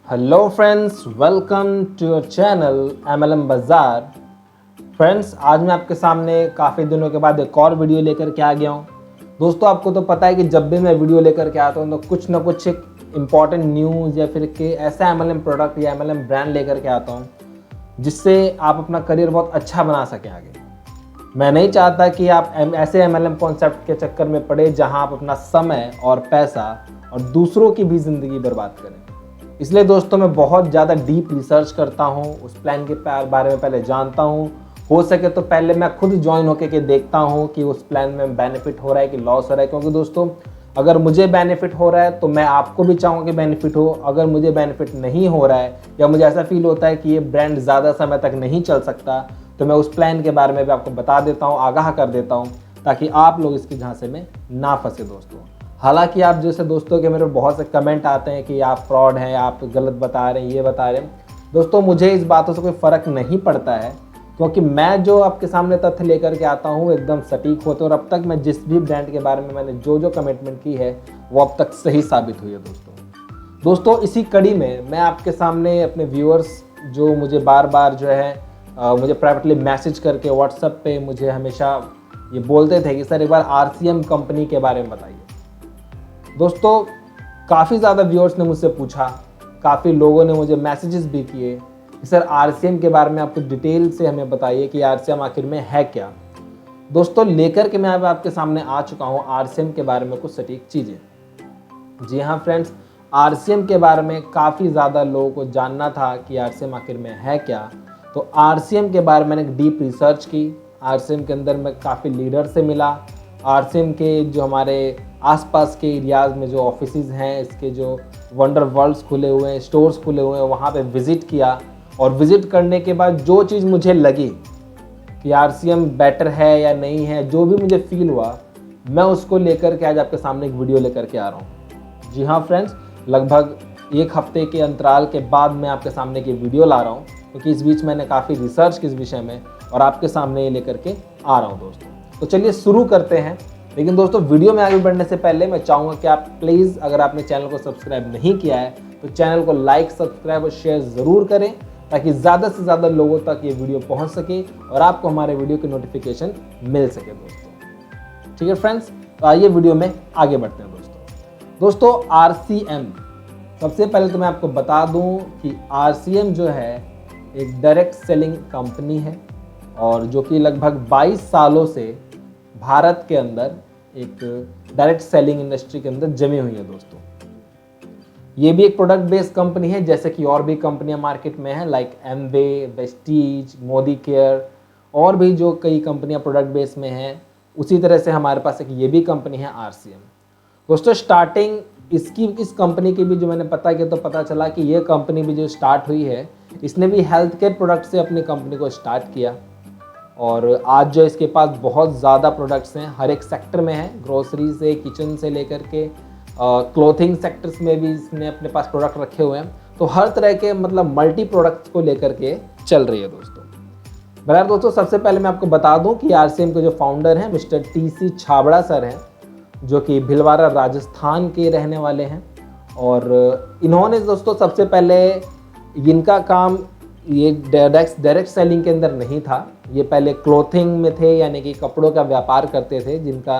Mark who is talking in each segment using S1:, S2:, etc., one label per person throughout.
S1: Hello friends, welcome to your channel MLM Bazaar. Friends, आज मैं आपके सामने काफ़ी दिनों के बाद एक और वीडियो लेकर के आ गया हूँ। दोस्तों, आपको तो पता है कि जब भी मैं वीडियो लेकर के आता हूँ तो कुछ ना कुछ एक इम्पॉर्टेंट न्यूज़ या फिर कि ऐसा MLM प्रोडक्ट या MLM ब्रांड लेकर के आता हूँ जिससे आप अपना करियर बहुत अच्छा बना सकें आगे। मैं नहीं चाहता कि आप ऐसे MLM कॉन्सेप्ट के चक्कर में पड़े जहाँ आप अपना समय और पैसा और दूसरों की भी ज़िंदगी बर्बाद करें। इसलिए दोस्तों, मैं बहुत ज़्यादा डीप रिसर्च करता हूँ, उस प्लान के बारे में पहले जानता हूँ। हो सके तो पहले मैं खुद ज्वाइन होकर के देखता हूँ कि उस प्लान में बेनिफिट हो रहा है कि लॉस हो रहा है, क्योंकि दोस्तों अगर मुझे बेनिफिट हो रहा है तो मैं आपको भी चाहूँगा कि बेनिफिट हो। अगर मुझे बेनिफिट नहीं हो रहा है या मुझे ऐसा फील होता है कि ये ब्रांड ज़्यादा समय तक नहीं चल सकता, तो मैं उस प्लान के बारे में भी आपको बता देता हूँ, आगाह कर देता हूँ, ताकि आप लोग इसकी झांसे में ना फंसे दोस्तों। हालांकि आप जैसे दोस्तों के मेरे बहुत से कमेंट आते हैं कि आप फ्रॉड हैं, आप गलत बता रहे हैं, ये बता रहे हैं। दोस्तों, मुझे इस बातों से कोई फ़र्क नहीं पड़ता है, क्योंकि मैं जो आपके सामने तथ्य लेकर के आता हूँ एकदम सटीक होते हैं। और अब तक मैं जिस भी ब्रांड के बारे में मैंने जो कमिटमेंट की है वो अब तक सही साबित हुई है दोस्तों। इसी कड़ी में मैं आपके सामने अपने व्यूअर्स जो मुझे बार बार जो है मुझे प्राइवेटली मैसेज करके व्हाट्सएप पे मुझे हमेशा ये बोलते थे कि सर एक बार RCM कंपनी के बारे में बताइए। दोस्तों, काफ़ी ज़्यादा व्यूअर्स ने मुझसे पूछा, काफ़ी लोगों ने मुझे मैसेजेस भी किए कि सर RCM के बारे में आप कुछ डिटेल से हमें बताइए कि RCM आखिर में है क्या। दोस्तों, लेकर के मैं अब आपके सामने आ चुका हूँ RCM के बारे में कुछ सटीक चीज़ें। जी हाँ फ्रेंड्स, RCM के बारे में काफ़ी ज़्यादा लोगों को जानना था कि RCM आखिर में है क्या। तो RCM के बारे में मैंने डीप रिसर्च की। RCM के अंदर मैं काफ़ी लीडर से मिला। RCM के जो हमारे आसपास के एरियाज़ में जो ऑफिसेज़ हैं, इसके जो वंडर वर्ल्ड्स खुले हुए हैं, स्टोर्स खुले हुए हैं, वहाँ पे विज़िट किया। और विज़िट करने के बाद जो चीज़ मुझे लगी कि RCM बेटर है या नहीं है, जो भी मुझे फील हुआ, मैं उसको लेकर के आज आपके सामने एक वीडियो लेकर के आ रहा हूँ। जी हाँ फ्रेंड्स, लगभग एक हफ्ते के अंतराल के बाद मैं आपके सामने की वीडियो ला रहा हूँ, क्योंकि इस बीच मैंने काफ़ी रिसर्च की इस विषय में और आपके सामने ये लेकर के आ रहा हूँ दोस्तों। तो चलिए शुरू करते हैं। लेकिन दोस्तों, वीडियो में आगे बढ़ने से पहले मैं चाहूँगा कि आप प्लीज़, अगर आपने चैनल को सब्सक्राइब नहीं किया है तो चैनल को लाइक, सब्सक्राइब और शेयर ज़रूर करें, ताकि ज़्यादा से ज़्यादा लोगों तक ये वीडियो पहुँच सके और आपको हमारे वीडियो की नोटिफिकेशन मिल सके दोस्तों। ठीक है फ्रेंड्स, तो आइए वीडियो में आगे बढ़ते हैं दोस्तों। RCM, सबसे पहले तो मैं आपको बता दूं कि RCM जो है एक डायरेक्ट सेलिंग कंपनी है, और जो कि लगभग 22 सालों से भारत के अंदर एक डायरेक्ट सेलिंग इंडस्ट्री के अंदर जमी हुई है दोस्तों। ये भी एक प्रोडक्ट बेस्ड कंपनी है, जैसे कि और भी कंपनियां मार्केट में हैं, like Amway, Vestige, Modi care, और भी जो कई कंपनियां प्रोडक्ट बेस्ड में हैं। उसी तरह से हमारे पास एक ये भी कंपनी है RCM दोस्तों। स्टार्टिंग इस कंपनी की भी जो मैंने पता किया तो पता चला कि ये कंपनी भी जो स्टार्ट हुई है, इसने भी हेल्थ केयर प्रोडक्ट से अपनी कंपनी को स्टार्ट किया। और आज जो इसके पास बहुत ज़्यादा प्रोडक्ट्स हैं, हर एक सेक्टर में है, ग्रोसरी से किचन से लेकर के क्लोथिंग सेक्टर्स में भी इसने अपने पास प्रोडक्ट रखे हुए हैं। तो हर तरह के मतलब मल्टी प्रोडक्ट्स को लेकर के चल रही है दोस्तों। बहरहाल दोस्तों, सबसे पहले मैं आपको बता दूं कि RCM के जो फाउंडर हैं मिस्टर TC छाबड़ा सर हैं, जो कि भिलवाड़ा राजस्थान के रहने वाले हैं। और इन्होंने दोस्तों सबसे पहले इनका काम ये डायरेक्ट सेलिंग के अंदर नहीं था, ये पहले क्लोथिंग में थे, यानी कि कपड़ों का व्यापार करते थे, जिनका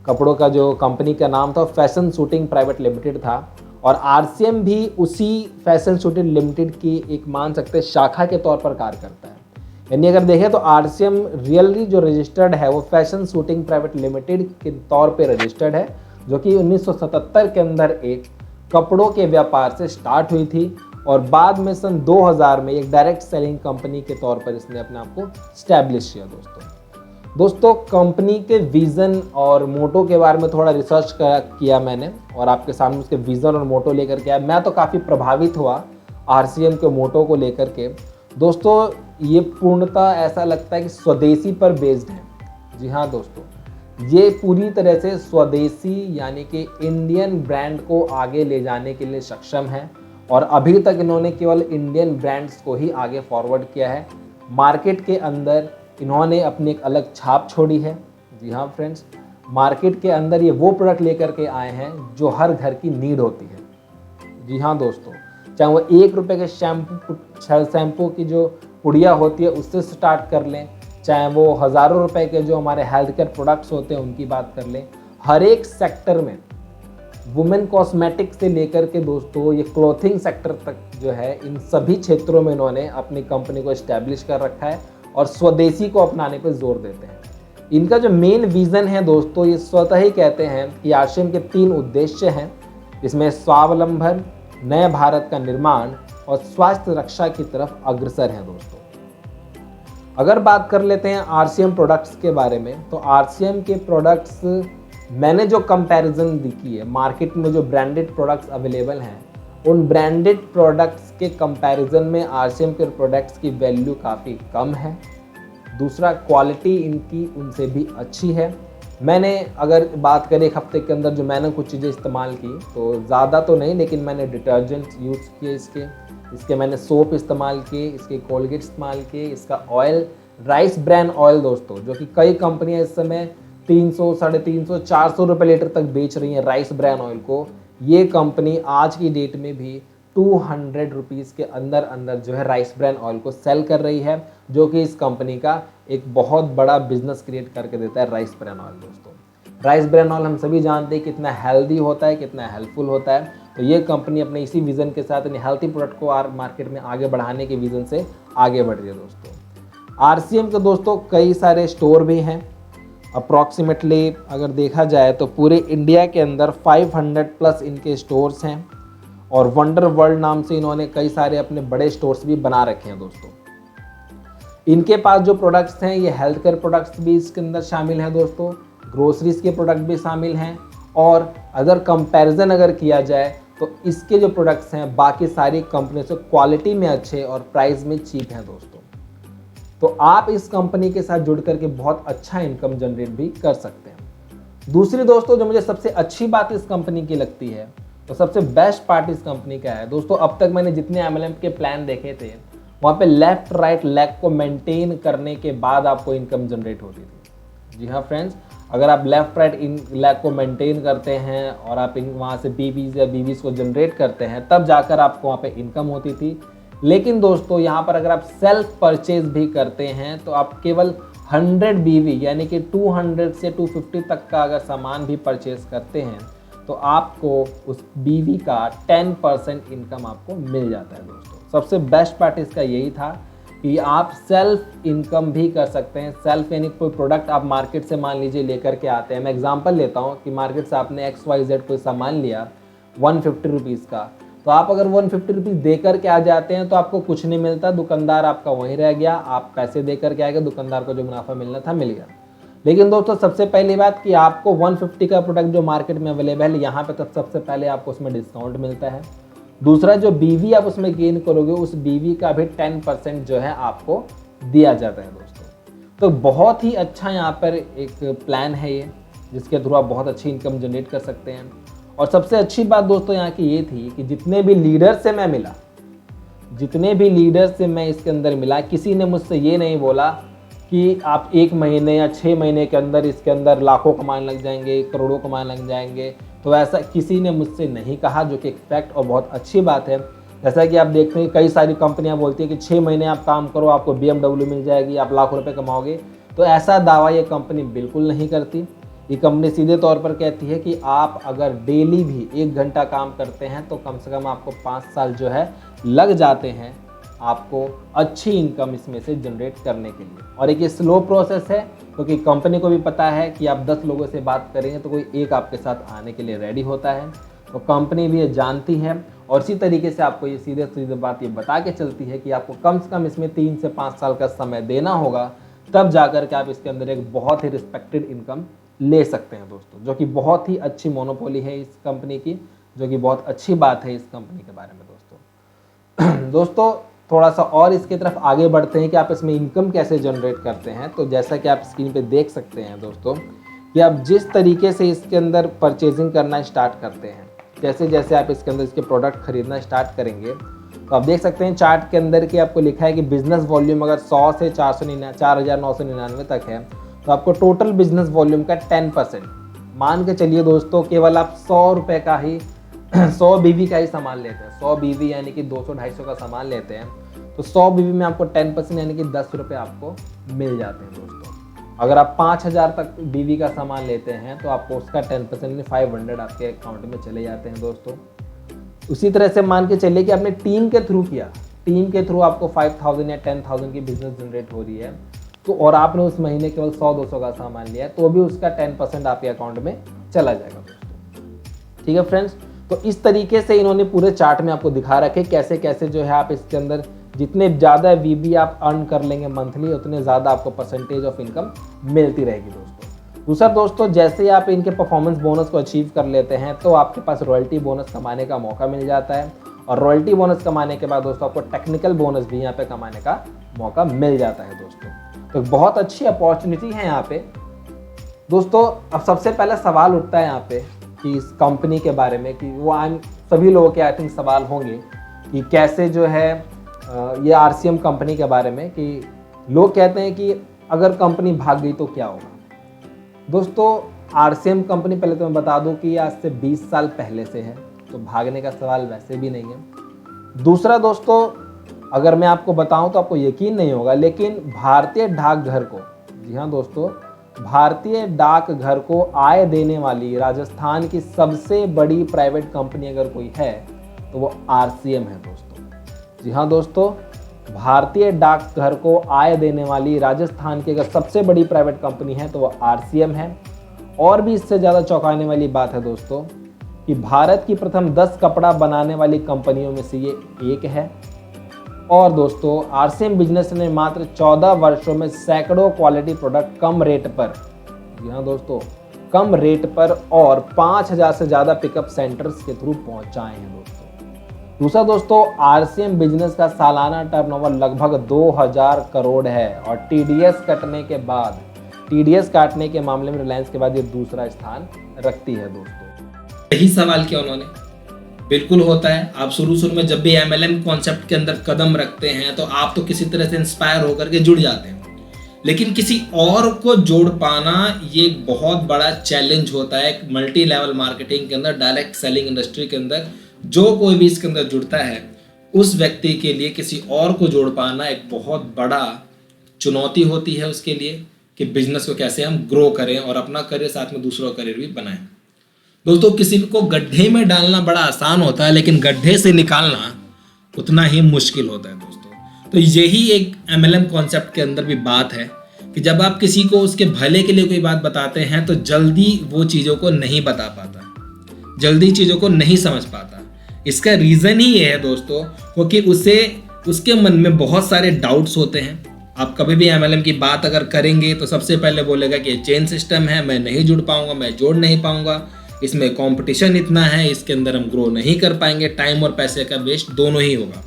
S1: कपड़ों का जो कंपनी का नाम था फैशन शूटिंग प्राइवेट लिमिटेड था। और RCM भी उसी फैशन शूटिंग लिमिटेड की एक मान सकते हैं शाखा के तौर पर कार्य करता है। यानी अगर देखें तो RCM रियली जो रजिस्टर्ड है वो फैशन शूटिंग प्राइवेट लिमिटेड के तौर पे रजिस्टर्ड है, जो कि 1977 के अंदर एक कपड़ों के व्यापार से स्टार्ट हुई थी, और बाद में सन 2000 में एक डायरेक्ट सेलिंग कंपनी के तौर पर इसने अपने आप को स्टैब्लिश किया दोस्तों। कंपनी के विज़न और मोटो के बारे में थोड़ा रिसर्च किया मैंने, और आपके सामने उसके विज़न और मोटो लेकर के आया। मैं तो काफ़ी प्रभावित हुआ RCM के मोटो को लेकर के दोस्तों। ये पूर्णतः ऐसा लगता है कि स्वदेशी पर बेस्ड है। जी हाँ दोस्तों, ये पूरी तरह से स्वदेशी यानी कि इंडियन ब्रांड को आगे ले जाने के लिए सक्षम है, और अभी तक इन्होंने केवल इंडियन ब्रांड्स को ही आगे फॉरवर्ड किया है। मार्केट के अंदर इन्होंने अपनी एक अलग छाप छोड़ी है। जी हाँ फ्रेंड्स, मार्केट के अंदर ये वो प्रोडक्ट लेकर के आए हैं जो हर घर की नीड होती है। जी हाँ दोस्तों, चाहे वो 1 रुपये के शैम्पू की जो पुड़िया होती है उससे स्टार्ट कर लें, चाहे वो हज़ारों रुपए के जो हमारे हेल्थ केयर प्रोडक्ट्स होते हैं उनकी बात कर लें। हर एक सेक्टर में वुमेन कॉस्मेटिक से लेकर के दोस्तों ये क्लॉथिंग सेक्टर तक जो है, इन सभी क्षेत्रों में इन्होंने अपनी कंपनी को इस्टेब्लिश कर रखा है और स्वदेशी को अपनाने पर जोर देते हैं। इनका जो मेन विज़न है दोस्तों, ये स्वतः ही कहते हैं कि आरसीएम के 3 उद्देश्य हैं, इसमें स्वावलंबन, नए भारत का निर्माण और स्वास्थ्य रक्षा की तरफ अग्रसर हैं दोस्तों। अगर बात कर लेते हैं आरसीएम प्रोडक्ट्स के बारे में, तो आरसीएम के प्रोडक्ट्स मैंने जो कंपैरिजन देखी है, मार्केट में जो ब्रांडेड प्रोडक्ट्स अवेलेबल हैं उन ब्रांडेड प्रोडक्ट्स के कंपैरिजन में आरसीएम के प्रोडक्ट्स की वैल्यू काफ़ी कम है। दूसरा, क्वालिटी इनकी उनसे भी अच्छी है। मैंने अगर बात करें एक हफ्ते के अंदर जो मैंने कुछ चीज़ें इस्तेमाल की, तो ज़्यादा तो नहीं, लेकिन मैंने डिटर्जेंट यूज़ किए, इसके मैंने सोप इस्तेमाल किए, इसके कोलगेट इस्तेमाल किए, इसका ऑयल राइस ब्रांड ऑयल दोस्तों, जो कि कई कंपनियां इस समय 300, 350, 400 रुपये लीटर तक बेच रही हैं राइस ब्रांड ऑयल को। ये कंपनी आज की डेट में भी 200 रुपीज़ के अंदर अंदर जो है राइस ब्रांड ऑयल को सेल कर रही है, जो कि इस कंपनी का एक बहुत बड़ा बिजनेस क्रिएट करके देता है राइस ब्रांड ऑयल दोस्तों। राइस ब्रांड ऑयल हम सभी जानते हैं कितना हेल्दी होता है, कितना हेल्पफुल होता है। तो ये कंपनी अपने इसी विज़न के साथ हेल्थी प्रोडक्ट को मार्केट में आगे बढ़ाने के विज़न से आगे बढ़ रही है दोस्तों। आरसीएम के दोस्तों कई सारे स्टोर भी हैं। अप्रॉक्सीमेटली अगर देखा जाए तो पूरे इंडिया के अंदर 500 प्लस इनके स्टोर्स हैं और वंडर वर्ल्ड नाम से इन्होंने कई सारे अपने बड़े स्टोर्स भी बना रखे हैं दोस्तों। इनके पास जो प्रोडक्ट्स हैं ये हेल्थ केयर प्रोडक्ट्स भी इसके अंदर शामिल हैं दोस्तों, ग्रोसरीज के प्रोडक्ट भी शामिल हैं, और अगर कंपैरिजन अगर किया जाए तो इसके जो प्रोडक्ट्स हैं बाकी सारी कंपनी से क्वालिटी में अच्छे और प्राइस में चीप हैं दोस्तों। तो आप इस कंपनी के साथ जुड़ करके बहुत अच्छा इनकम जनरेट भी कर सकते हैं। दूसरी दोस्तों जो मुझे सबसे अच्छी बात इस कंपनी की लगती है, तो सबसे बेस्ट पार्ट इस कंपनी का है दोस्तों, अब तक मैंने जितने एमएलएम के प्लान देखे थे वहाँ पे लेफ्ट राइट लेग को मेंटेन करने के बाद आपको इनकम जनरेट होती थी। जी हाँ फ्रेंड्स, अगर आप लेफ्ट राइट इन लेग को मेंटेन करते हैं और आप वहाँ से बीबीज या बीवीज को जनरेट करते हैं, तब जाकर आपको वहाँ पे इनकम होती थी। लेकिन दोस्तों यहाँ पर अगर आप सेल्फ परचेज भी करते हैं तो आप केवल 100 बीवी यानी कि 200 से 250 तक का अगर सामान भी परचेज करते हैं तो आपको उस बीवी का 10% इनकम आपको मिल जाता है दोस्तों। सबसे बेस्ट पार्ट इसका यही था कि आप सेल्फ इनकम भी कर सकते हैं। सेल्फ यानी कोई प्रोडक्ट आप मार्केट से मान लीजिए लेकर के आते हैं, मैं एग्जांपल लेता हूँ कि मार्केट से आपने XYZ कोई सामान लिया 150 रुपीज़ का, तो आप अगर 150 रुपीज़ दे करके आ जाते हैं तो आपको कुछ नहीं मिलता, दुकानदार आपका वहीं रह गया, आप पैसे दे करके आएगा, दुकानदार को जो मुनाफा मिलना था मिल गया। लेकिन दोस्तों सबसे पहली बात कि आपको 150 का प्रोडक्ट जो मार्केट में अवेलेबल है यहाँ पे तब सबसे पहले आपको उसमें डिस्काउंट मिलता है। दूसरा, जो बीवी आप उसमें गेन करोगे उस बीवी का भी 10% जो है आपको दिया जाता है दोस्तों। तो बहुत ही अच्छा यहाँ पर एक प्लान है ये, जिसके थ्रू आप बहुत अच्छी इनकम जनरेट कर सकते हैं। और सबसे अच्छी बात दोस्तों यहाँ की ये थी कि जितने भी लीडर से मैं मिला, जितने भी लीडर से मैं इसके अंदर मिला, किसी ने मुझसे ये नहीं बोला कि आप 1 महीने या 6 महीने के अंदर इसके अंदर लाखों कमाने लग जाएंगे, करोड़ों कमाने लग जाएंगे। तो ऐसा किसी ने मुझसे नहीं कहा, जो कि एक फैक्ट और बहुत अच्छी बात है। जैसा कि आप देखते हैं कई सारी कंपनियां बोलती हैं कि 6 महीने आप काम करो आपको BMW मिल जाएगी, आप लाखों रुपए कमाओगे। तो ऐसा दावा ये कंपनी बिल्कुल नहीं करती। ये कंपनी सीधे तौर पर कहती है कि आप अगर डेली भी 1 घंटा काम करते हैं तो कम से कम आपको 5 साल जो है लग जाते हैं आपको अच्छी इनकम इसमें से जनरेट करने के लिए। और एक ये स्लो प्रोसेस है, क्योंकि कंपनी को भी पता है कि आप 10 लोगों से बात करेंगे तो कोई एक आपके साथ आने के लिए रेडी होता है। तो कंपनी भी ये जानती है और इसी तरीके से आपको ये सीधे बात ये बता के चलती है कि आपको कम से कम इसमें 3 से 5 साल का समय देना होगा, तब जाकर के आप इसके अंदर एक बहुत ही रिस्पेक्टेड इनकम ले सकते हैं दोस्तों, जो कि बहुत ही अच्छी मोनोपोली है इस कंपनी की, जो कि बहुत अच्छी बात है इस कंपनी के बारे में दोस्तों। दोस्तों थोड़ा सा और इसकी तरफ आगे बढ़ते हैं कि आप इसमें इनकम कैसे जनरेट करते हैं। तो जैसा कि आप स्क्रीन पे देख सकते हैं दोस्तों कि आप जिस तरीके से इसके अंदर परचेजिंग करना स्टार्ट करते हैं, जैसे जैसे आप इसके अंदर इसके प्रोडक्ट खरीदना स्टार्ट करेंगे, तो आप देख सकते हैं चार्ट के अंदर कि आपको लिखा है कि बिजनेस वॉल्यूम अगर 100 से 4,999 तक है तो आपको टोटल बिजनेस वॉल्यूम का 10% मान के चलिए दोस्तों, केवल आप 100 रुपये का ही 100 बीवी का ही सामान लेते हैं, 100 बीवी यानी कि 200-250 का सामान लेते हैं, तो 100 बीवी में आपको 10% यानी कि 10 रुपये आपको मिल जाते हैं दोस्तों। अगर आप 5000 तक बीवी का सामान लेते हैं तो आपको उसका 10% यानी 500 आपके अकाउंट में चले जाते हैं दोस्तों। उसी तरह से मान के चलिए कि आपने टीम के थ्रू किया, टीम के थ्रू आपको 5000 या 10,000 की बिजनेस जनरेट हो रही है, तो और आपने उस महीने केवल 100-200 का सामान लिया है, तो भी उसका 10% आपके अकाउंट में चला जाएगा दोस्तों। ठीक है फ्रेंड्स, तो इस तरीके से इन्होंने पूरे चार्ट में आपको दिखा रखे कैसे कैसे जो है आप इसके अंदर जितने ज़्यादा वीबी आप अर्न कर लेंगे मंथली, उतने ज़्यादा आपको परसेंटेज ऑफ इनकम मिलती रहेगी दोस्तों। दूसरा दोस्तों, जैसे ही आप इनके परफॉर्मेंस बोनस को अचीव कर लेते हैं तो आपके पास रॉयल्टी बोनस कमाने का मौका मिल जाता है, और रॉयल्टी बोनस कमाने के बाद दोस्तों आपको टेक्निकल बोनस भी यहाँ पे कमाने का मौका मिल जाता है दोस्तों। तो बहुत अच्छी अपॉर्चुनिटी है यहाँ पे दोस्तों। अब सबसे पहला सवाल उठता है यहाँ पे कि इस कंपनी के बारे में, कि वो सभी लोगों के आई थिंक सवाल होंगे कि कैसे जो है ये आरसीएम कंपनी के बारे में, कि लोग कहते हैं कि अगर कंपनी भाग गई तो क्या होगा। दोस्तों आरसीएम कंपनी, पहले तो मैं बता दूं कि आज से 20 साल पहले से है, तो भागने का सवाल वैसे भी नहीं है। दूसरा दोस्तों, अगर मैं आपको बताऊं तो आपको यकीन नहीं होगा, लेकिन भारतीय डाकघर को, जी हाँ दोस्तों, भारतीय डाकघर को आय देने वाली राजस्थान की सबसे बड़ी प्राइवेट कंपनी अगर कोई है तो वो आरसीएम है दोस्तों। जी हाँ दोस्तों, भारतीय डाकघर को आय देने वाली राजस्थान की अगर सबसे बड़ी प्राइवेट कंपनी है तो वो आरसीएम है। और भी इससे ज़्यादा चौंकाने वाली बात है दोस्तों कि भारत की प्रथम 10 कपड़ा बनाने वाली कंपनियों में से ये एक है। और दोस्तों आरसीएम बिजनेस ने मात्र 14 वर्षों में सैकड़ों क्वालिटी प्रोडक्ट कम रेट पर, जी हाँ दोस्तों, कम रेट पर और 5000 से ज़्यादा पिकअप सेंटर्स के थ्रू पहुंचाए हैं दोस्तों। दूसरा दोस्तों, आरसीएम बिजनेस का सालाना टर्नओवर लगभग 2000 करोड़ है, और टीडीएस काटने के मामले में रिलायंस के बाद ये दूसरा स्थान रखती है दोस्तों।
S2: यही सवाल किया उन्होंने, बिल्कुल होता है। आप शुरू में जब भी एमएलएम कॉन्सेप्ट के अंदर कदम रखते हैं तो आप तो किसी तरह से इंस्पायर होकर के जुड़ जाते हैं, लेकिन किसी और को जोड़ पाना ये एक बहुत बड़ा चैलेंज होता है। एक मल्टी लेवल मार्केटिंग के अंदर, डायरेक्ट सेलिंग इंडस्ट्री के अंदर जो कोई भी इसके अंदर जुड़ता है, उस व्यक्ति के लिए किसी और को जोड़ पाना एक बहुत बड़ा चुनौती होती है उसके लिए, कि बिजनेस को कैसे हम ग्रो करें और अपना करियर साथ में दूसरों का करियर भी बनाएं। दोस्तों किसी को गड्ढे में डालना बड़ा आसान होता है, लेकिन गड्ढे से निकालना उतना ही मुश्किल होता है दोस्तों। तो यही एक एमएलएम कॉन्सेप्ट के अंदर भी बात है कि जब आप किसी को उसके भले के लिए कोई बात बताते हैं तो जल्दी वो चीज़ों को नहीं बता पाता, जल्दी चीज़ों को नहीं समझ पाता। इसका रीज़न ही ये है दोस्तों, क्योंकि उसके मन में बहुत सारे डाउट्स होते हैं। आप कभी भी एमएलएम की बात अगर करेंगे तो सबसे पहले बोलेगा कि चेन सिस्टम है, मैं नहीं जुड़ पाऊंगा, मैं जोड़ नहीं पाऊंगा, इसमें कंपटीशन इतना है, इसके अंदर हम ग्रो नहीं कर पाएंगे, टाइम और पैसे का वेस्ट दोनों ही होगा।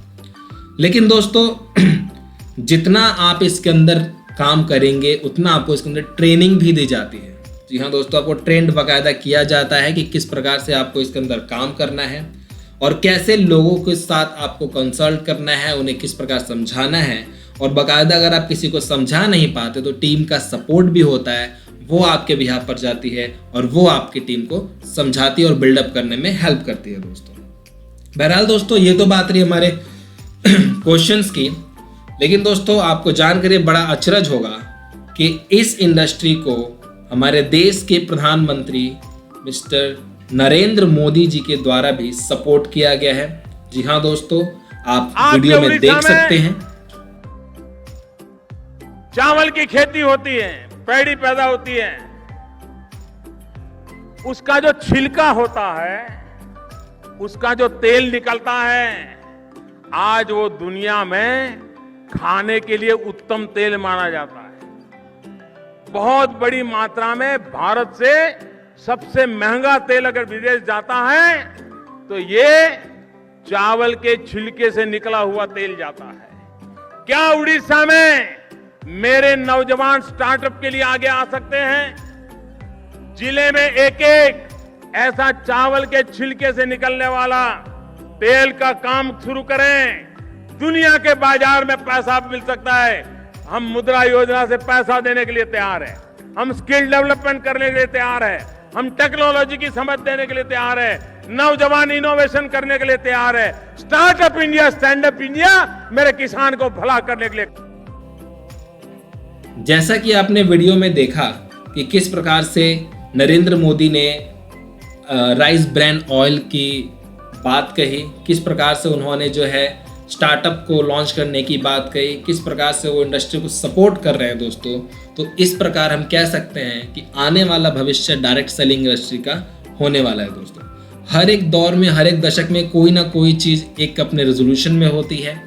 S2: लेकिन दोस्तों जितना आप इसके अंदर काम करेंगे उतना आपको इसके अंदर ट्रेनिंग भी दी जाती है। जी हाँ दोस्तों, आपको ट्रेंड बाकायदा किया जाता है कि किस प्रकार से आपको इसके अंदर काम करना है और कैसे लोगों के साथ आपको कंसल्ट करना है, उन्हें किस प्रकार समझाना है। और बाकायदा अगर आप किसी को समझा नहीं पाते तो टीम का सपोर्ट भी होता है, वो आपके बिहाफ पर जाती है और वो आपकी टीम को समझाती है और बिल्डअप करने में हेल्प करती है दोस्तों। बहरहाल दोस्तों ये तो बात रही हमारे क्वेश्चंस की, लेकिन दोस्तों आपको जानकर बड़ा अचरज होगा कि इस इंडस्ट्री को हमारे देश के प्रधानमंत्री मिस्टर नरेंद्र मोदी जी के द्वारा भी सपोर्ट किया गया है। जी हाँ दोस्तों, आप वीडियो में देख सकते हैं।
S3: चावल की खेती होती है, पैडी पैदा होती है, उसका जो छिलका होता है, उसका जो तेल निकलता है, आज वो दुनिया में खाने के लिए उत्तम तेल माना जाता है। बहुत बड़ी मात्रा में भारत से सबसे महंगा तेल अगर विदेश जाता है तो ये चावल के छिलके से निकला हुआ तेल जाता है। क्या उड़ीसा में मेरे नौजवान स्टार्टअप के लिए आगे आ सकते हैं? जिले में एक एक ऐसा चावल के छिलके से निकलने वाला तेल का काम शुरू करें, दुनिया के बाजार में पैसा मिल सकता है। हम मुद्रा योजना से पैसा देने के लिए तैयार हैं, हम स्किल डेवलपमेंट करने के लिए तैयार हैं, हम टेक्नोलॉजी की समझ देने के लिए तैयार है, नौजवान इनोवेशन करने के लिए तैयार है, startup India, stand up India मेरे किसान को भला करने के लिए।
S2: जैसा कि आपने वीडियो में देखा कि किस प्रकार से नरेंद्र मोदी ने राइस ब्रैन ऑयल की बात कही, किस प्रकार से उन्होंने जो है स्टार्टअप को लॉन्च करने की बात कही, किस प्रकार से वो इंडस्ट्री को सपोर्ट कर रहे हैं दोस्तों। तो इस प्रकार हम कह सकते हैं कि आने वाला भविष्य डायरेक्ट सेलिंग इंडस्ट्री का होने वाला है दोस्तों। हर एक दौर में, हर एक दशक में कोई ना कोई चीज़ एक अपने रेजोल्यूशन में होती है,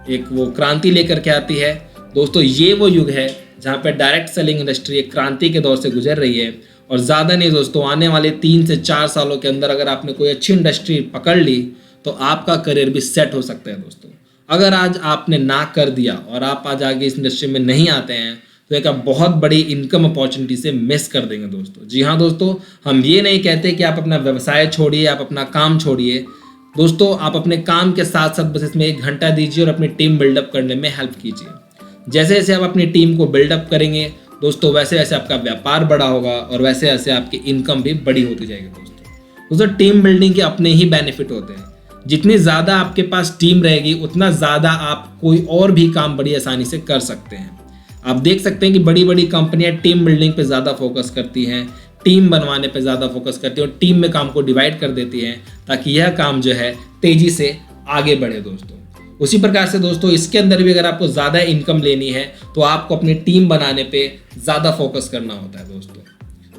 S2: एक वो क्रांति लेकर के आती है दोस्तों। ये वो युग है जहाँ पे डायरेक्ट सेलिंग इंडस्ट्री एक क्रांति के दौर से गुजर रही है। और ज़्यादा नहीं दोस्तों, आने वाले 3 से 4 सालों के अंदर अगर आपने कोई अच्छी इंडस्ट्री पकड़ ली तो आपका करियर भी सेट हो सकता है दोस्तों। अगर आज आपने ना कर दिया और आप आज आगे इस इंडस्ट्री में नहीं आते हैं तो एक आप बहुत बड़ी इनकम अपॉर्चुनिटी से मिस कर देंगे दोस्तों। जी हाँ दोस्तों, हम ये नहीं कहते कि आप अपना व्यवसाय छोड़िए, आप अपना काम छोड़िए दोस्तों। आप अपने काम के साथ साथ बस इसमें 1 घंटा दीजिए और अपनी टीम बिल्डअप करने में हेल्प कीजिए। जैसे जैसे आप अपनी टीम को बिल्डअप करेंगे दोस्तों, वैसे वैसे आपका व्यापार बड़ा होगा और वैसे वैसे आपकी इनकम भी बड़ी होती जाएगी दोस्तों। टीम बिल्डिंग के अपने ही बेनिफिट होते हैं। जितनी ज़्यादा आपके पास टीम रहेगी उतना ज़्यादा आप कोई और भी काम बड़ी आसानी से कर सकते हैं। आप देख सकते हैं कि बड़ी बड़ी कंपनियां टीम बिल्डिंग पे ज़्यादा फोकस करती हैं, टीम बनवाने पे ज़्यादा फोकस करती है और टीम में काम को डिवाइड कर देती हैं ताकि यह काम जो है तेज़ी से आगे बढ़े दोस्तों। उसी प्रकार से दोस्तों इसके अंदर भी अगर आपको ज़्यादा इनकम लेनी है तो आपको अपनी टीम बनाने पे ज़्यादा फोकस करना होता है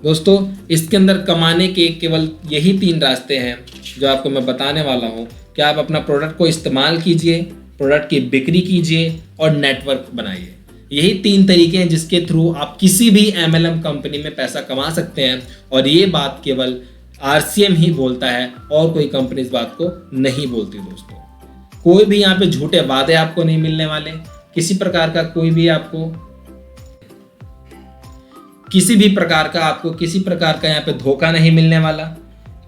S2: दोस्तों। इसके अंदर कमाने के केवल यही 3 रास्ते हैं जो आपको मैं बताने वाला हूँ कि आप अपना प्रोडक्ट को इस्तेमाल कीजिए, प्रोडक्ट की बिक्री कीजिए और नेटवर्क बनाइए। यही 3 तरीके हैं जिसके थ्रू आप किसी भी MLM कंपनी में पैसा कमा सकते हैं। और ये बात केवल RCM ही बोलता है और कोई कंपनी इस बात को नहीं बोलती दोस्तों। कोई भी यहाँ पे झूठे वादे आपको नहीं मिलने वाले, किसी प्रकार का कोई भी आपको किसी भी प्रकार का यहाँ पे धोखा नहीं मिलने वाला,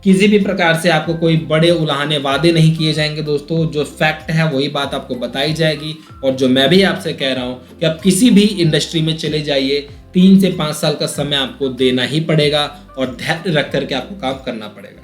S2: किसी भी प्रकार से आपको कोई बड़े उलाहने वादे नहीं किए जाएंगे दोस्तों। जो फैक्ट है वही बात आपको बताई जाएगी। और जो मैं भी आपसे कह रहा हूँ कि आप किसी भी इंडस्ट्री में चले जाइए, 3 से 5 साल का समय आपको देना ही पड़ेगा और धैर्य रख करके आपको काम करना पड़ेगा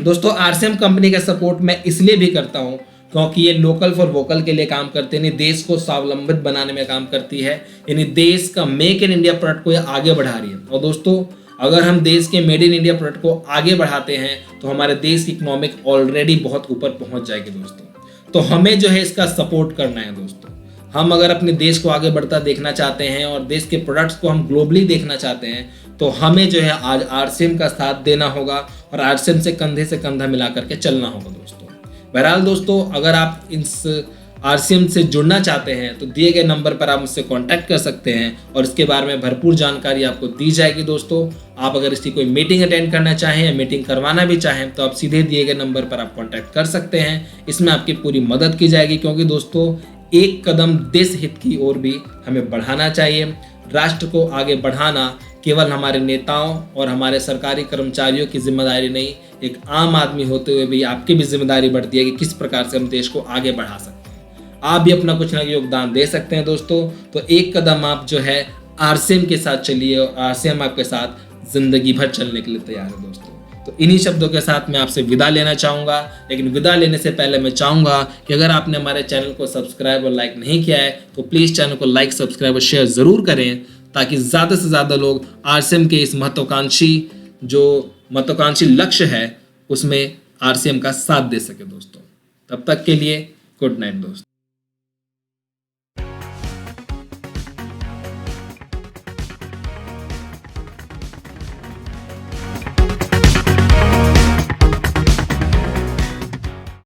S2: दोस्तों। RCM कंपनी का सपोर्ट मैं इसलिए भी करता हूँ क्योंकि ये लोकल फॉर वोकल के लिए काम करते हैं, यानी देश को स्वावलंबित बनाने में काम करती है, यानी देश का मेक इन इंडिया प्रोडक्ट को ये आगे बढ़ा रही है। और दोस्तों अगर हम देश के मेड इन इंडिया प्रोडक्ट को आगे बढ़ाते हैं तो हमारे देश की इकोनॉमिक ऑलरेडी बहुत ऊपर पहुंच जाएगी दोस्तों। तो हमें जो है इसका सपोर्ट करना है दोस्तों। हम अगर अपने देश को आगे बढ़ता देखना चाहते हैं और देश के प्रोडक्ट्स को हम ग्लोबली देखना चाहते हैं तो हमें जो है आज RCM का साथ देना होगा और RCM से कंधा मिला करके चलना होगा दोस्तों। बहरहाल दोस्तों, अगर आप इस RCM से जुड़ना चाहते हैं तो दिए गए नंबर पर आप मुझसे कांटेक्ट कर सकते हैं और इसके बारे में भरपूर जानकारी आपको दी जाएगी दोस्तों। आप अगर इसकी कोई मीटिंग अटेंड करना चाहें या मीटिंग करवाना भी चाहें तो आप सीधे दिए गए नंबर पर आप कांटेक्ट कर सकते हैं। इसमें आपकी पूरी मदद की जाएगी क्योंकि दोस्तों एक कदम देश हित की ओर भी हमें बढ़ाना चाहिए। राष्ट्र को आगे बढ़ाना केवल हमारे नेताओं और हमारे सरकारी कर्मचारियों की जिम्मेदारी नहीं, एक आम आदमी होते हुए भी आपकी भी जिम्मेदारी बढ़ती है कि किस प्रकार से हम देश को आगे बढ़ा सकते हैं। आप भी अपना कुछ ना कुछ योगदान दे सकते हैं दोस्तों। तो एक कदम आप जो है RCM के साथ चलिए और RCM आपके साथ जिंदगी भर चलने के लिए तैयार है दोस्तों। तो इन्हीं शब्दों के साथ मैं आपसे विदा लेना चाहूँगा, लेकिन विदा लेने से पहले मैं चाहूँगा कि अगर आपने हमारे चैनल को सब्सक्राइब और लाइक नहीं किया है तो प्लीज़ चैनल को लाइक, सब्सक्राइब और शेयर ज़रूर करें ताकि ज़्यादा से ज़्यादा लोग RCM के इस महत्वाकांक्षी लक्ष्य है उसमें RCM का साथ दे सके दोस्तों। तब तक के लिए गुड नाइट दोस्तों।